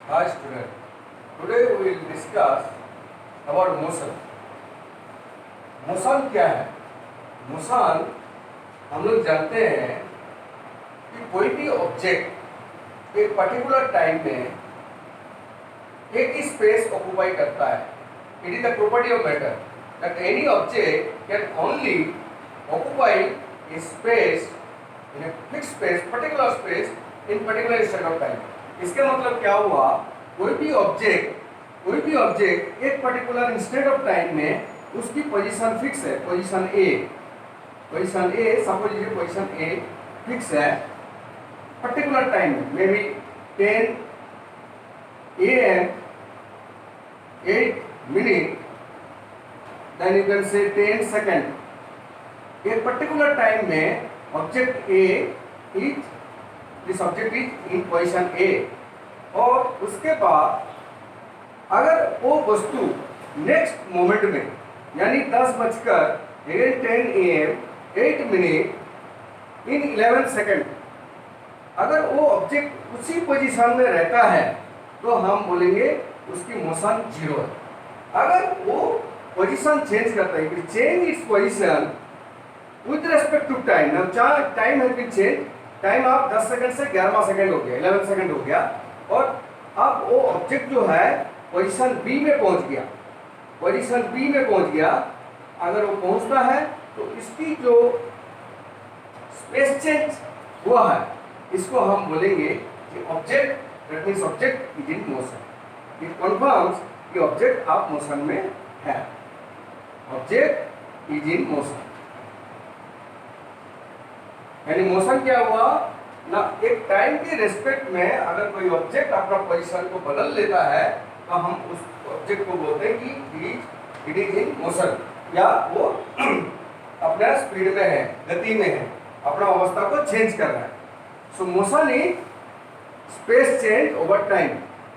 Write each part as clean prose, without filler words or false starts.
Hi student, today we will discuss about motion. Motion क्या है? Motion हम लोग जानते हैं कि कोई भी ऑब्जेक्ट एक पर्टिकुलर टाइम में एक ही स्पेस ऑक्युपाई करता है. It is the property of matter that any object can only occupy A space in a fix space, particular space in particular instant of time. इसका मतलब क्या हुआ? कोई भी ऑब्जेक्ट एक पर्टिकुलर इंस्टेंट ऑफ टाइम में उसकी पोजीशन फिक्स है. पोजीशन ए सपोज लीजिए पोजीशन ए फिक्स है पर्टिकुलर टाइम में, may be 10 AM 8 minute, then you can say 10 second. एक पर्टिकुलर टाइम में object A is this object is in position A, और उसके बाद अगर वो वस्तु नेक्स्ट मोमेंट में यानी 10:10 AM 8 minute इन 11 सेकेंड अगर वो ऑब्जेक्ट उसी पोजीशन में रहता है तो हम बोलेंगे उसकी मोशन जीरो है. अगर वो पोजीशन चेंज करता है, change its position with respect to time. Now time has been change. Time आप 10 सेकंड से 11 सेकंड हो गया, 11 सेकंड हो गया, और अब वो ऑब्जेक्ट जो है पोजीशन बी में पहुंच गया. पोजीशन बी में पहुंच गया. अगर वो पहुंचता है तो इसकी जो स्पेस चेंज हुआ है इसको हम बोलेंगे कि object, that means object is in motion. It confirms कि ऑब्जेक्ट आप मोशन में है. Object is in motion. यानी मोशन क्या हुआ ना, एक टाइम के रेस्पेक्ट में अगर कोई ऑब्जेक्ट अपना पोजीशन को बदल लेता है तो हम उस ऑब्जेक्ट को बोलते हैं कि इट इज इन मोशन, या वो अपना स्पीड में है, गति में है, अपना अवस्था को चेंज कर रहा है. सो motion is space change over time.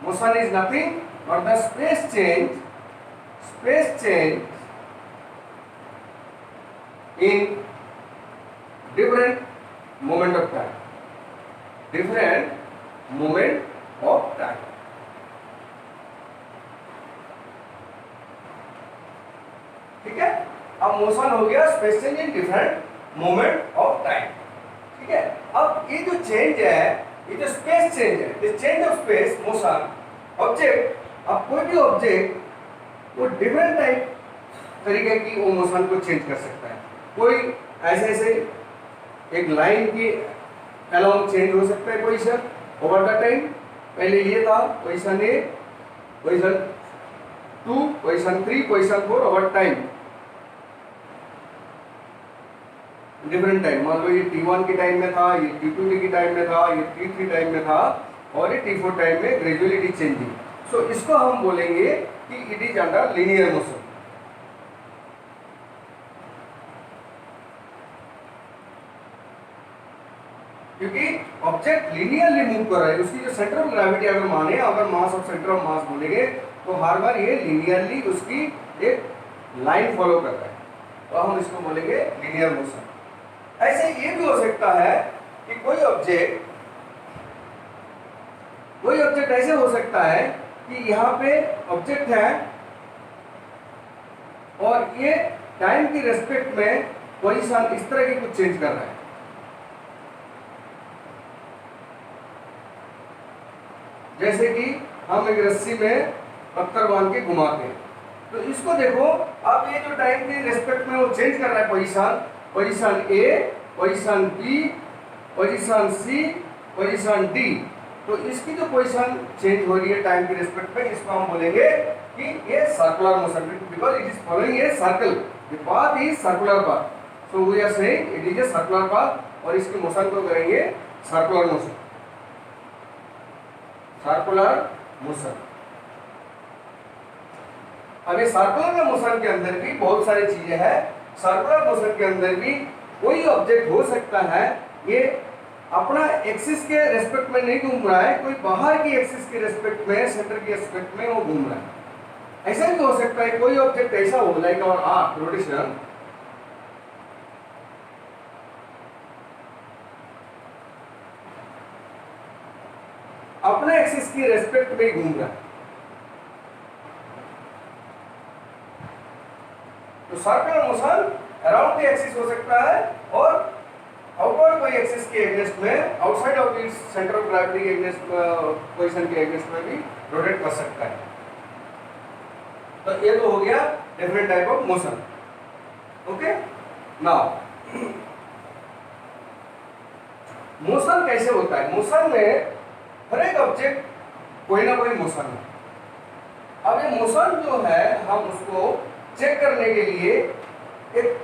Motion is nothing but the space change in different moment of time. ठीक है. अब मोशन हो गया space change in different moment of time. ठीक है. अब ये जो चेंज है, ये जो स्पेस चेंज है, this change of space motion object. अब कोई भी ऑब्जेक्ट वो डिफरेंट टाइप तरीके की वो मोशन को चेंज कर सकता है. कोई ऐसे एक लाइन की अलोंग चेंज हो सकता है पोजीशन ओवर द टाइम. पहले ये था position A, position 2, position 3, position 4 over time, different time. मान लो ये T1 के टाइम में था, ये T2 के टाइम में था, ये T3 टाइम में था, और ये T4 टाइम में ग्रेजुअली इट इज चेंजिंग. सो इसको हम बोलेंगे कि it is under linear motion. क्योंकि ऑब्जेक्ट लीनियरली मूव कर रहा है. उसकी जो सेंटर ऑफ ग्रेविटी अगर माने, अगर mass of centre of mass बोलेंगे तो हर बार ये लीनियरली उसकी एक लाइन फॉलो कर रहा है, तो हम इसको बोलेंगे लीनियर मोशन. ऐसे ये भी हो सकता है कि कोई ऑब्जेक्ट ऐसे हो सकता है कि यहाँ पे ऑब्जेक्ट है और ये टाइम की रेस्पेक्ट में पोजीशन इस तरह की कुछ चेंज कर रहा है. जैसे कि हम एक रस्सी में पत्थर बांध के घुमाते हैं, तो इसको देखो. अब ये जो टाइम की रेस्पेक्ट में वो चेंज कर रहा है position A, position B, position C, position D. तो इसकी जो पोजीशन चेंज हो रही है टाइम के रेस्पेक्ट में, इसको हम बोलेंगे कि ये circular motion, because it is following a circle. The path is circular path, so we are saying it is a circular path, और इसकी मोशन को करेंगे सर्कुलर मोशन. Circular motion. अभी सर्कुलर मोशन के अंदर भी बहुत सारी चीजें हैं. सर्कुलर मोशन के अंदर भी कोई ऑब्जेक्ट हो सकता है ये अपना एक्सिस के रेस्पेक्ट में नहीं घूम रहा है, कोई बाहर की एक्सिस के रेस्पेक्ट में, सेंटर के रेस्पेक्ट में वो घूम रहा है. ऐसा भी हो सकता है कोई ऑब्जेक्ट ऐसा हो, लाइक आवर आर्क रोटेशन, अपने एक्सिस की रेस्पेक्ट में ही घूम रहा है। तो circular motion around the axis हो सकता है और आउटवर्ड कोई एक्सिस के एगेंस्ट में, outside of the centre of gravity के एगेंस्ट पोजीशन के एगेंस्ट में भी रोटेट कर सकता है। तो ये तो हो गया different type of motion. Okay, now motion कैसे होता है? मोशन में हर एक ऑब्जेक्ट कोई ना कोई मोशन है। अब ये मोशन जो है हम उसको चेक करने के लिए एक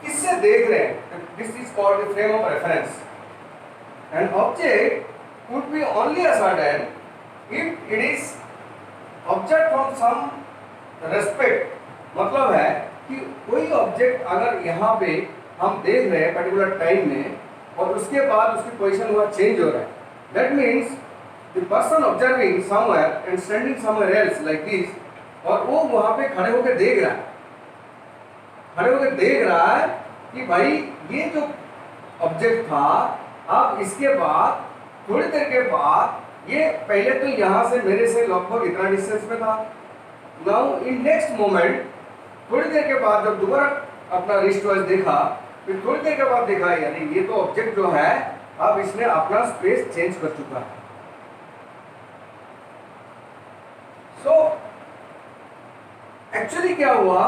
किससे देख रहे हैं, this is called the frame of reference. An object would be only ascertain if it is object from some respect. मतलब है कि कोई ऑब्जेक्ट अगर यहाँ पे हम देख रहे हैं पर्टिकुलर टाइम में और उसके बाद उसकी पोजीशन वहाँ चेंज हो रहा है, that means the person observing somewhere and standing somewhere else like this, और वो वहाँ पे खड़े होकर देख रहा है, खड़े होकर देख रहा है कि भाई ये जो ऑब्जेक्ट था, अब इसके बाद थोड़ी देर के बाद ये पहले तो यहाँ से मेरे से लगभग इतना डिस्टेंस में था, नाउ इन नेक्स्ट मोमेंट थोड़ी देर के बाद जब दोबारा अपना रिस्ट वॉच देखा, फिर थोड़ी देर के बाद देखा यानी ये तो ऑब्जेक्ट जो है अब इसने अपना स्पेस चेंज कर चुका है। सो एक्चुअली क्या हुआ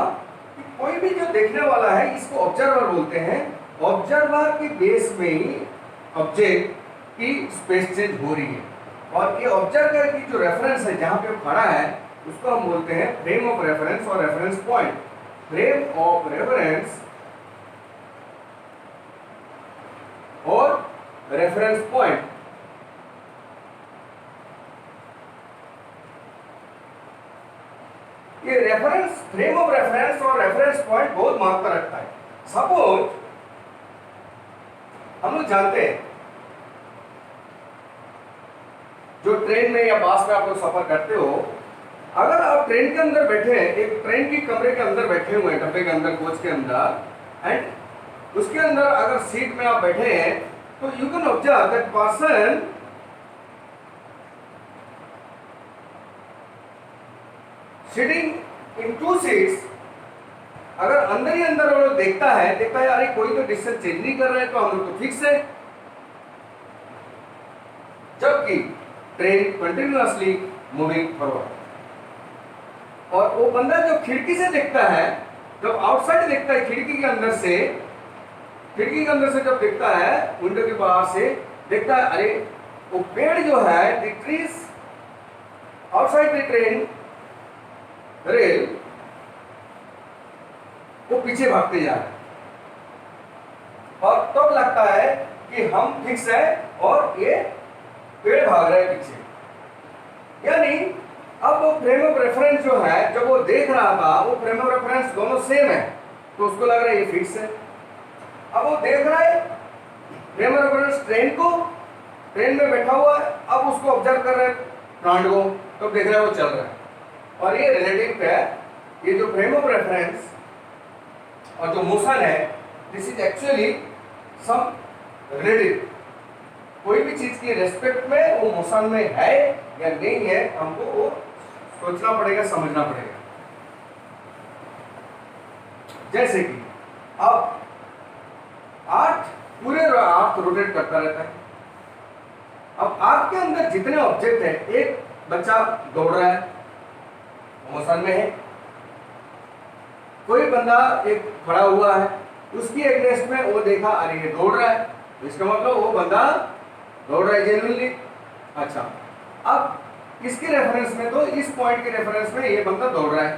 कि कोई भी जो देखने वाला है इसको ऑब्जर्वर बोलते हैं। ऑब्जर्वर के बेस में ही ऑब्जेक्ट की स्पेस चेंज हो रही है, और ये ऑब्जर्वर की जो रेफरेंस है जहां पे खड़ा है उसको हम बोलते हैं फ्रेम ऑफ रेफरेंस और reference point. Frame of reference और रेफरेंस पॉइंट, ये रेफरेंस, फ्रेम ऑफ रेफरेंस और रेफरेंस पॉइंट बहुत महत्व रखता है। सपोज हम लोग जानते हैं जो ट्रेन में या बस में आप लोग सफर करते हो, अगर आप ट्रेन के अंदर बैठे हैं, एक ट्रेन की कमरे के अंदर बैठे हुए हैं, डब्बे के अंदर, कोच के अंदर, एंड उसके अंदर अगर सीट में आप बैठे हैं तो you can observe that person sitting in two seats, अगर अंदर ही अंदर वो लोग देखता है अरे कोई तो डिस्टेंस चेंज नहीं कर रहा है तो हम लोग तो फिक्स है, जबकि ट्रेन कंटिन्यूअसली मूविंग फॉरवर्ड। और वो बंदा जो खिड़की से देखता है, जब आउटसाइड देखता है खिड़की के अंदर से, खिड़की के अंदर से जब देखता है, विंडो के बाहर से देखता है, अरे वो पेड़ जो है, the trees outside the train rail, वो पीछे भागते जा रहे हैं, और तब तो लगता है कि हम फिक्स है और ये पेड़ भाग रहे हैं पीछे। यानी अब वो फ्रेम ऑफ रेफरेंस जो है, जब वो देख रहा था वो फ्रेम ऑफ रेफरेंस दोनों सेम है, तो उसको लग रहा है ये फिक्स है। अब वो देख रहा है फ्रेम ऑफ रेफरेंस ट्रेन को, ट्रेन में बैठा हुआ है, अब उसको ऑब्जर्व कर रहे हैं प्लांट को, तो देख रहा है वो चल रहा है। और ये रिलेटिव है, ये जो फ्रेम ऑफ रेफरेंस और जो मोशन है, this is actually some relative. कोई भी चीज की रेस्पेक्ट में वो मोशन में है या नहीं है, हमको वो सोचना पड़ेगा, समझना पड़ेगा। जैसे कि अब पूरे अर्थ रोटेट करता रहता है। अब अर्थ के अंदर जितने ऑब्जेक्ट है, एक बच्चा दौड़ रहा है, मोशन में है, कोई बंदा एक खड़ा हुआ है, उसकी एग्नेस्ट में वो देखा अरे ये दौड़ रहा है, इसका मतलब वो बंदा दौड़ रहा है जेन्युइनली। अच्छा, अब इसके रेफरेंस में, तो इस पॉइंट के रेफरेंस में ये बंदा दौड़ रहा है,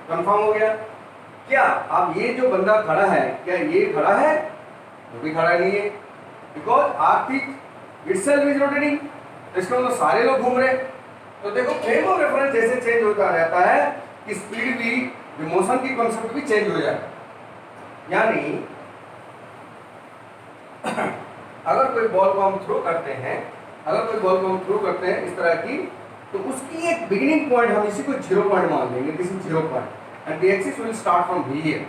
कंफर्म हो गया। क्या अब ये जो बंदा खड़ा है, क्या ये खड़ा है? वो भी खड़ा नहीं है, because earth itself is rotating, इसका मतलब सारे लोग घूम रहे। तो देखो फ्रेम ऑफ रेफरेंस जैसे चेंज होता रहता है कि स्पीड भी, मोशन की कॉन्सेप्ट भी चेंज हो जाए। यानी अगर कोई बॉल को हम थ्रो करते हैं, इस तरह की, तो उसकी एक बिगिनिंग पॉइंट हम इसी को 0 पॉइंट मान लेंगे, this is 0 point and the axis will start from here.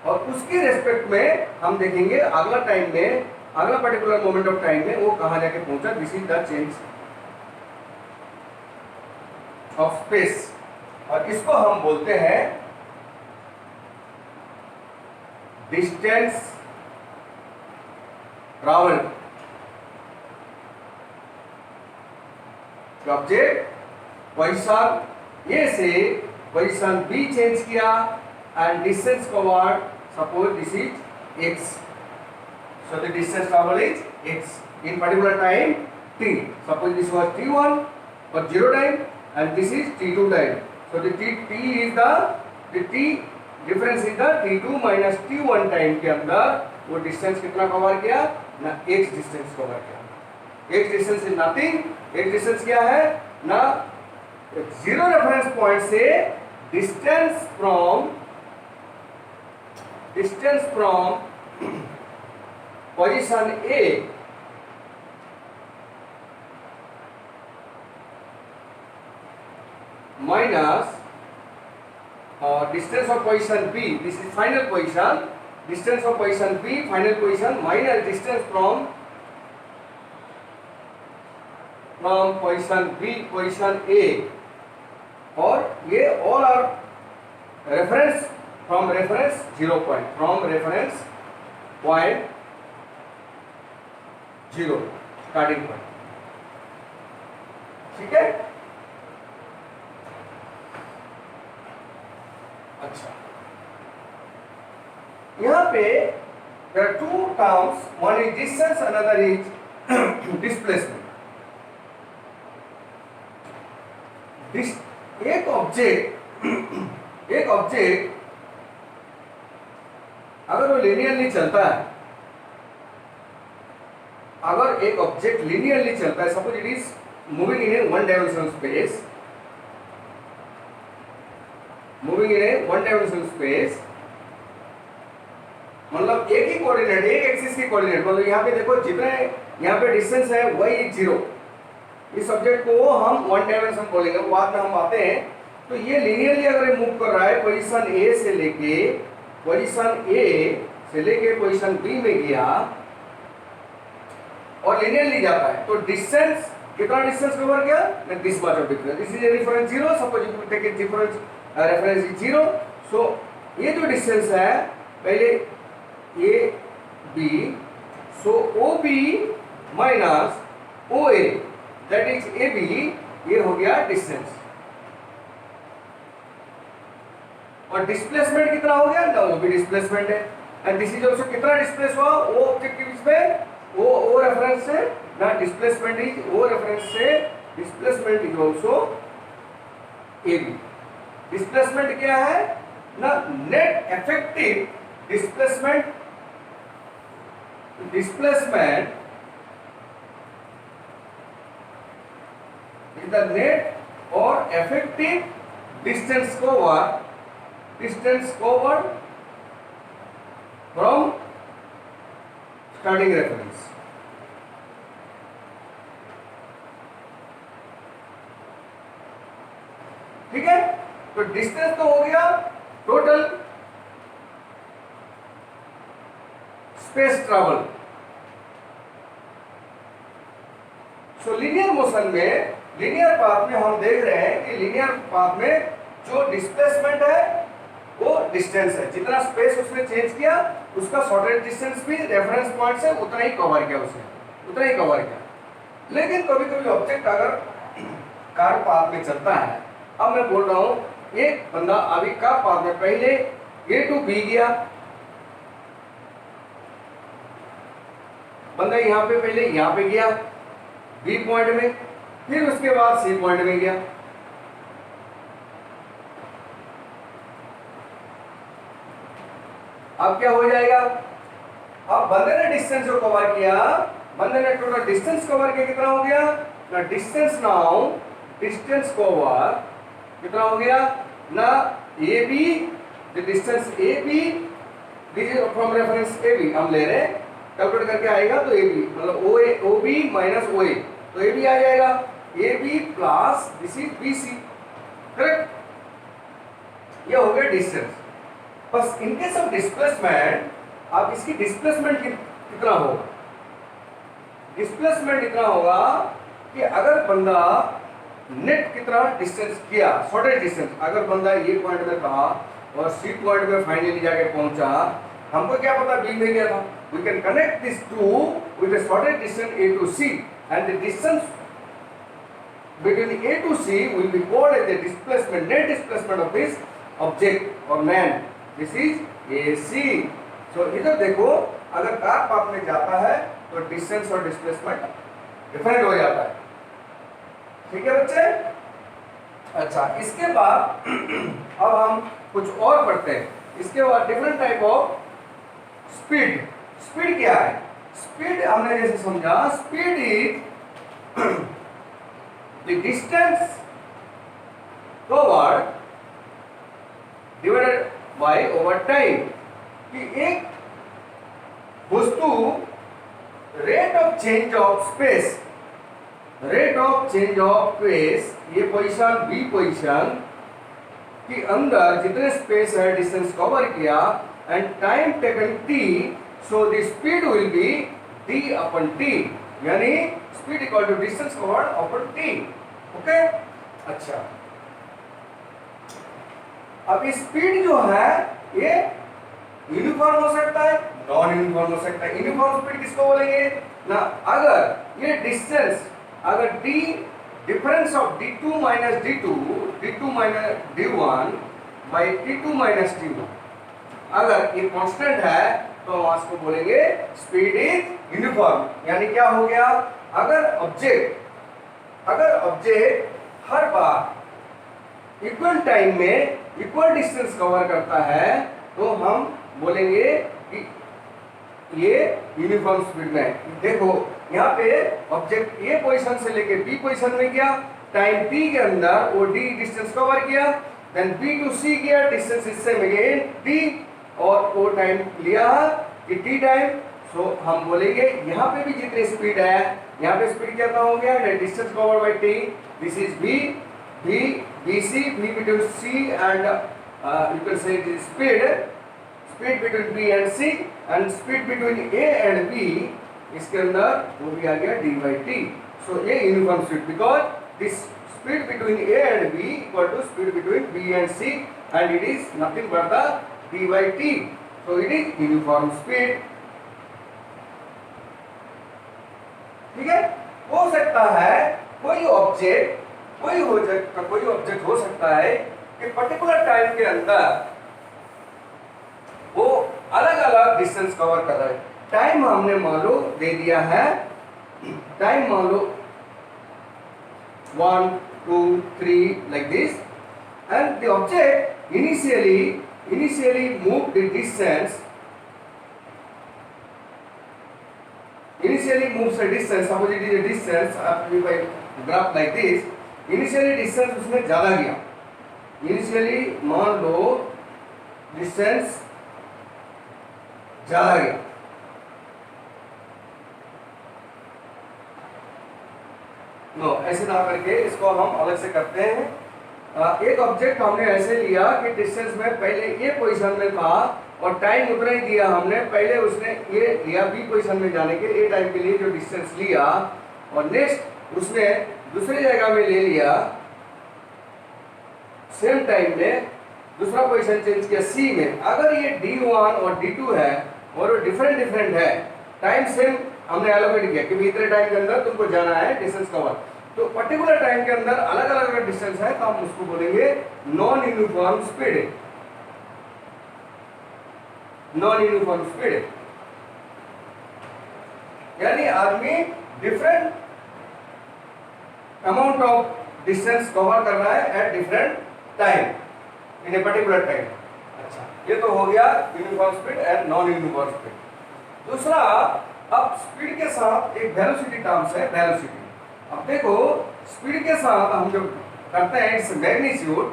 और उसके रेस्पेक्ट में हम देखेंगे अगला टाइम में अगला पर्टिकुलर मोमेंट ऑफ टाइम में वो कहाँ जाके पहुंचा, this is the change of space, और इसको हम बोलते हैं distance travel. Object position A से पोजीशन बी चेंज किया and distance covered, suppose this is x, so the distance travel is x in particular time t, suppose this was t1 or 0 time and this is t2 time, so the t is the t difference is the t2 minus t1 time के अंदर वो distance कितना cover किया ना, x distance cover किया। x distance is nothing, x distance क्या है ना, जीरो रेफरेंस पॉइंट से distance from position A minus distance of position B, this is final position, distance of position B final position minus distance from position B position A, और ये all are reference from reference 0 point, from reference point 0 starting point, ठीक है। अच्छा, यहाँ पे there are two terms, one is distance, another is displacement। एक object अगर वो लिनियरली चलता है, अगर एक ऑब्जेक्ट लिनियरली चलता है, suppose it is moving in A one dimensional space, moving in A one dimensional space, मतलब एक ही कोऑर्डिनेट, एक एक्सिस की कोऑर्डिनेट, मतलब यहाँ पे देखो जितने यहाँ पे डिस्टेंस है वही इज 0, इस ऑब्जेक्ट को हम वन डायमेंशन बोलेंगे, बाद में हम आते हैं। तो ये लिनियरली अगर मूव कर रहा है पोजीशन ए से लेके पोजीशन बी में गया और लिनियरली जाता है, तो डिस्टेंस कितना डिस्टेंस कवर किया, this much of difference, this is a reference 0, suppose you take a difference reference is 0, so ये जो डिस्टेंस है पहले A B, so O B minus O A that is A B, ये हो गया distance, और displacement कितना हो गया ना, वो भी डिस्प्लेसमेंट है, एंड दिस इज आल्सो कितना डिस्प्लेस हुआ, वो ऑब्जेक्ट के बीच में वो रेफरेंस से ना, डिस्प्लेसमेंट इज वो रेफरेंस से, displacement is also A B. Displacement क्या है ना, net effective displacement is the net or effective distance covered from starting reference। ठीक है, तो डिस्टेंस तो हो गया टोटल स्पेस ट्रैवल। सो लिनियर मोशन में, लिनियर पाथ में हम देख रहे हैं कि लिनियर पाथ में जो डिस्प्लेसमेंट है वो डिस्टेंस है, जितना स्पेस उसने चेंज किया उसका शॉर्टेज डिस्टेंस भी रेफरेंस पॉइंट से उतना ही कवर किया उसने, उतना ही कवर किया। लेकिन कभी कभी ऑब्जेक्ट अगर कार पाथ में चलता है, अब मैं बोल रहा हूं एक बंदा अभी कार पाथ में पहले ए टू बी गया, बंदा यहाँ पे पहले यहाँ पे गया बी पॉइंट में, फिर उसके बाद सी पॉइंट में गया, अब क्या हो जाएगा, अब बंदे ने डिस्टेंस जो कवर किया, बंदे ने टोटल डिस्टेंस कवर किया, कितना हो गया ना, डिस्टेंस नाउ डिस्टेंस कवर कितना हो गया ना, A B, the distance A B, this is from reference A B हम ले रहे हैं, कैलकुलेट करके आएगा तो ए बी मतलब ओ बी माइनस ओ ए, तो ए बी आ जाएगा A B plus this is B C, correct, ये हो गया डिस्टेंस। बस इन केस ऑफ डिस्प्लेसमेंट, आप इसकी डिस्प्लेसमेंट कितना होगा, डिस्प्लेसमेंट इतना होगा कि अगर बंदा नेट कितना डिस्टेंस किया, शॉर्टेज डिस्टेंस, अगर बंदा ये पॉइंट में था और सी पॉइंट में फाइनली जाके पहुंचा, हमको क्या पता बी में क्या था, we can connect this to with the shortest distance A to C and the distance between A to C will be called as the displacement, net displacement of this object or man. This is AC. So इधर देखो, अगर car path में जाता है तो distance और displacement different हो जाता है। ठीक है बच्चे? अच्छा, इसके बाद अब हम कुछ और पढ़ते हैं। इसके बाद different type of speed. Speed क्या है? स्पीड हमने जैसे समझा, speed is the distance covered divided by over time। कि एक वस्तु rate of change of space, rate of change of space, ये पोजीशन बी पोजीशन के अंदर जितने स्पेस है डिस्टेंस कवर किया and time taken T, so the speed will be D upon T, यानी speed equal to distance covered upon T. Okay, अच्छा, अब speed जो है ये यूनिफॉर्म हो सकता है, नॉन यूनिफॉर्म हो सकता है। यूनिफॉर्म स्पीड किसको बोलेंगे ना, अगर ये डिस्टेंस, अगर D difference of d2 minus d2, d2 minus d1 by t2 minus t1, अगर ये कांस्टेंट है तो हम इसको बोलेंगे स्पीड इज यूनिफॉर्म। यानी क्या हो गया, अगर ऑब्जेक्ट हर बार इक्वल टाइम में इक्वल डिस्टेंस कवर करता है तो हम बोलेंगे कि ये यूनिफॉर्म स्पीड में है। देखो यहाँ पे ऑब्जेक्ट ए पोजीशन से लेके बी पोजीशन में गया, टाइम टी के अंदर वो डी डिस्टेंस कवर किया, देन बी टू सी गया, डिस्टेंस इससे अगेन टी, और वो टाइम लिया कि टी टाइम। सो हम बोलेंगे यहाँ पे भी जितनी स्पीड है, यहाँ पे स्पीड कितना हो गया, distance cover by T, this is B, B B C, B between C and you can say speed between B and C and speed between A and B, इसके अंदर वो भी आ गया डी बाई टी। सो ये uniform speed, because this speed between A and B equal to speed between B and C and it is nothing but the D by T. So it is uniform speed. ठीक है, हो सकता है कोई object हो सकता है कि पर्टिकुलर टाइम के अंदर वो अलग अलग डिस्टेंस कवर कर रहा है। टाइम हमने मान लो दे दिया है, टाइम मान लो 1 2 3 like this, and the object initially moved the distance, initially moves a distance, suppose it is a distance if I graph like this, initially distance उसने ज्यादा किया, initially मान लो distance ज्यादा गया, नो ऐसे ना करके इसको हम अलग से करते हैं। एक ऑब्जेक्ट हमने ऐसे लिया कि डिस्टेंस में पहले ये पोजीशन में था और टाइम उतना ही दिया हमने, पहले उसने ये लिया बी पोजीशन में जाने के ए टाइम के लिए जो डिस्टेंस लिया, और नेक्स्ट उसने दूसरी जगह में ले लिया सेम टाइम में, दूसरा पोजीशन चेंज किया सी में। अगर ये D1 और D2 है और डिफरेंट है, टाइम सेम हमने एलोकेट किया कि इतने टाइम के अंदर तुमको जाना है डिस्टेंस कवर, तो पर्टिकुलर टाइम के अंदर अलग अलग डिस्टेंस है तो हम उसको बोलेंगे non uniform speed. Non uniform speed यानी आदमी different amount of distance cover कर रहा है at different time in a particular time. अच्छा, ये तो हो गया uniform speed and non uniform speed. दूसरा, अब स्पीड के साथ एक वेलोसिटी टर्म्स है, वेलोसिटी। अब देखो स्पीड के साथ हम जो करते हैं इट्स मैग्नीट्यूड,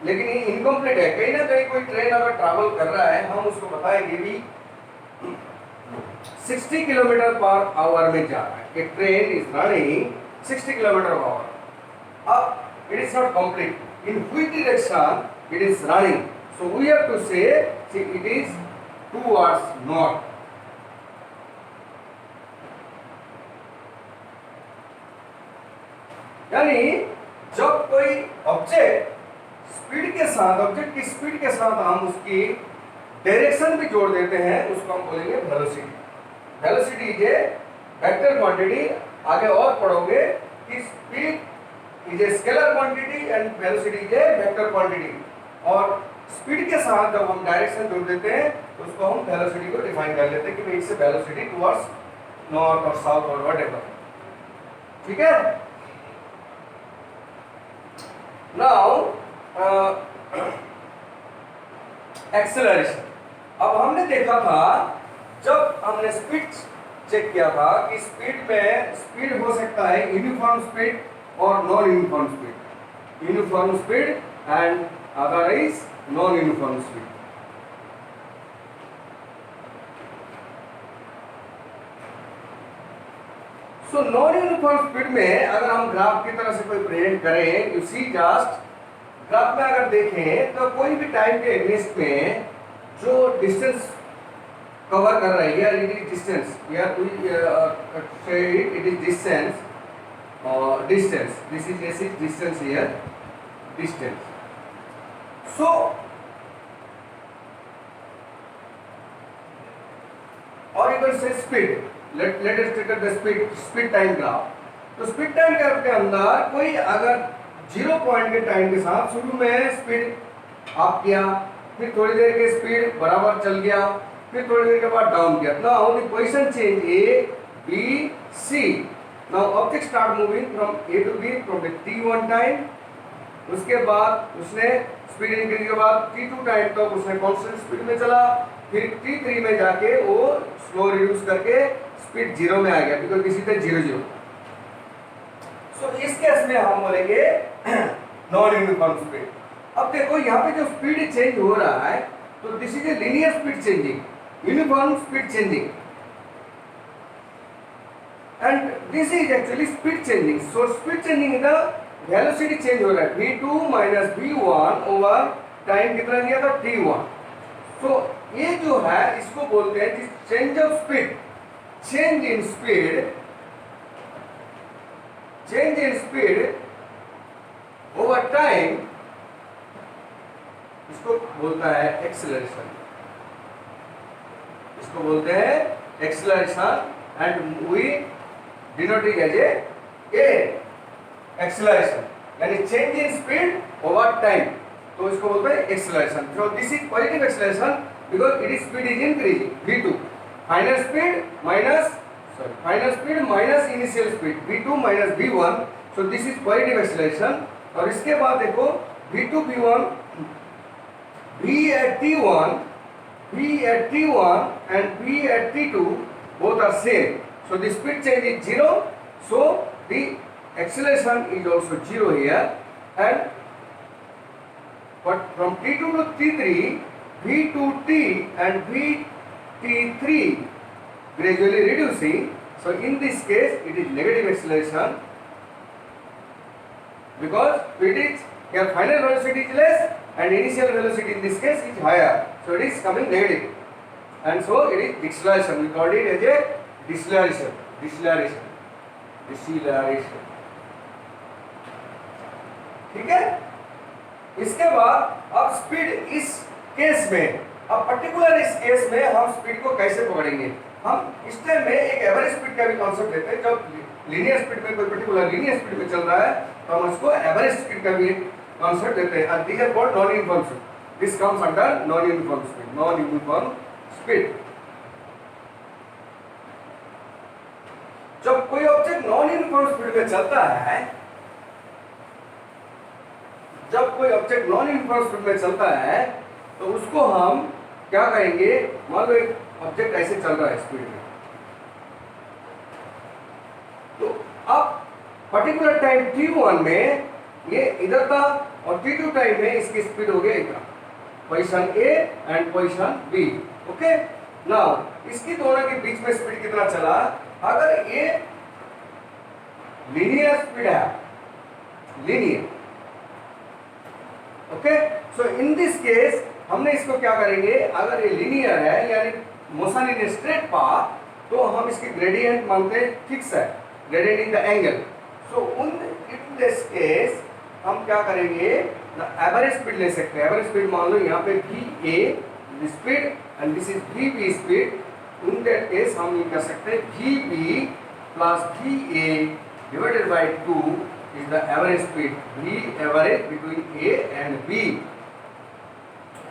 लेकिन ये इनकम्प्लीट है। कहीं ना कहीं कोई ट्रेन अगर ट्रैवल कर रहा है हम उसको बताएंगे भी 60 किलोमीटर पर आवर में जा रहा है, एक train is running 60 kilometre per hour. अब it is not complete, in which direction it is running, so we have to say it is towards north. यानी जब कोई ऑब्जेक्ट ऑब्जेक्ट की स्पीड के साथ हम उसकी डायरेक्शन भी जोड़ देते हैं, उसको हम बोलेंगे velocity. Velocity is a vector quantity. आगे और पढ़ोगे कि speed is a scalar quantity and velocity is a vector quantity. और स्पीड के साथ जब हम डायरेक्शन जोड़ देते हैं तो उसको हम वेलोसिटी को डिफाइन कर लेते हैं कि भाई इससे वेलोसिटी टुवर्ड्स नॉर्थ और साउथ और व्हाटएवर। ठीक है। Now acceleration. अब हमने देखा था जब हमने स्पीड चेक किया था कि स्पीड हो सकता है यूनिफॉर्म स्पीड और non uniform speed. Uniform speed and other is non uniform speed. So non uniform speed में अगर हम ग्राफ की तरह से कोई प्रेजेंट करें, यू सी जस्ट ग्राफ में अगर देखें तो कोई भी टाइम के एग्नेस्ट में जो डिस्टेंस कवर कर रहा है, या इट इज डिस्टेंस, या say it is distance, distance, this is distance here, distance. So or you can say speed. Let us take the speed time graph. तो स्पीड टाइम ग्राफ के अंदर कोई अगर 0 पॉइंट के टाइम के साथ शुरू में स्पीड अप किया, फिर थोड़ी देर के स्पीड बराबर चल गया, फिर थोड़ी देर के बाद डाउन किया। Now the position change A, B, C. Now object start moving from A to B from the T1 time. उसके बाद उसने स्पीड इंक्रीज के बाद T2 टाइम तक उसने कांस्टेंट स्पीड में चला, फिर T3 में जाके वो स्लो रिड्यूस करके स्पीड 0 में आ गया, बिकॉज किसी पे 0 सो इस केस में हम बोलेंगे नॉन यूनिफॉर्म स्पीड। अब देखो यहाँ पे जो स्पीड चेंज हो रहा है तो this is a linear speed changing, uniform speed changing, and this is actually speed changing. So speed changing का वेलोसिटी चेंज हो रहा है, v2 minus v1 over time कितना दिया था t1। सो ये जो है इसको बोलते हैं change of speed, change in speed, change in speed over time, इसको बोलता है एक्सेलरेशन, इसको बोलते हैं acceleration and we denote it as a acceleration, यानी change in speed over time, तो इसको बोलते हैं acceleration. So this is positive acceleration because it is speed is increasing, v2 final speed minus initial speed v2 minus v1, so this is positive acceleration. और इसके बाद देखो v2 v1 v at t1 and v at t2 both are same, so the speed change is 0, so the acceleration is also 0 here, and but from t2 to t3 v2t and vt3 gradually reducing, so in this case it is negative acceleration because it is here final velocity is less and initial velocity in this case is higher, so it is coming negative, and so it is deceleration. We called it as a deceleration. ठीक है। इसके बाद अब speed इस case में, अब particular इस case में हम स्पीड को कैसे पकड़ेंगे, हम इस टाइम में एक एवरेज स्पीड का भी कॉन्सेप्ट लेते हैं। जब लीनियर स्पीड में कोई पर्टिकुलर लीनियर स्पीड में चल रहा है तो हम उसको एवरेज स्पीड का भी कॉन्सेप्ट लेते हैं, and these are called non uniform speed, this comes under non uniform speed. जब कोई ऑब्जेक्ट नॉन यूनिफॉर्म स्पीड में चलता है, तो उसको हम क्या कहेंगे, मान लो एक ऑब्जेक्ट ऐसे चल रहा है स्पीड में, तो अब पर्टिकुलर टाइम t1 में ये इधर था और t2 टाइम में इसकी स्पीड हो गया इतना, position A and position B। Okay, now इसकी दोनों के बीच में स्पीड कितना चला, अगर ये लीनियर स्पीड है, linear, okay, so in this case हमने इसको क्या करेंगे, अगर ये लीनियर है यानी मोशन इन स्ट्रेट पाथ, तो हम इसकी ग्रेडियंट मानते हैं फिक्स है, ग्रेडियंट इन द एंगल, सो उन दिस केस हम क्या करेंगे, द एवरेज स्पीड ले सकते हैं। एवरेज स्पीड मान लो यहाँ पे V A speed and this is V B speed. In that case हम ये कर सकते हैं V B plus V A divided by 2 is the average speed, V average between A and B,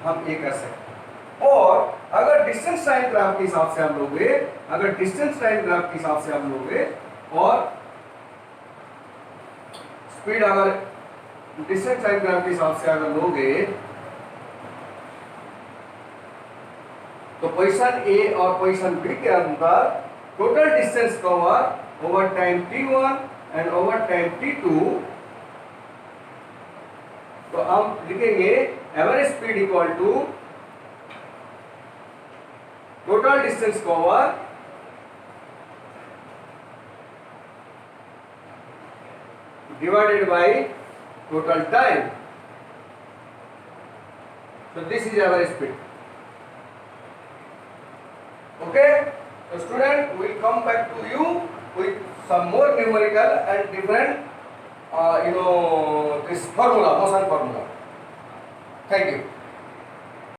हम ये कर सकते हैं। और अगर डिस्टेंस टाइम ग्राफ के हिसाब से हम लोगे, अगर डिस्टेंस टाइम ग्राफ के हिसाब से हम लोगे और स्पीड अगर डिस्टेंस टाइम ग्राफ के हिसाब से अगर लोगे तो पोजीशन ए और पोजीशन बी के अंदर total distance cover over time t1 and over time t2, तो हम लिखेंगे average speed equal to total distance cover divided by total time. So this is average speed. Okay, so student, we will come back to you with some more numerical and different this formula, motion formula. Thank you.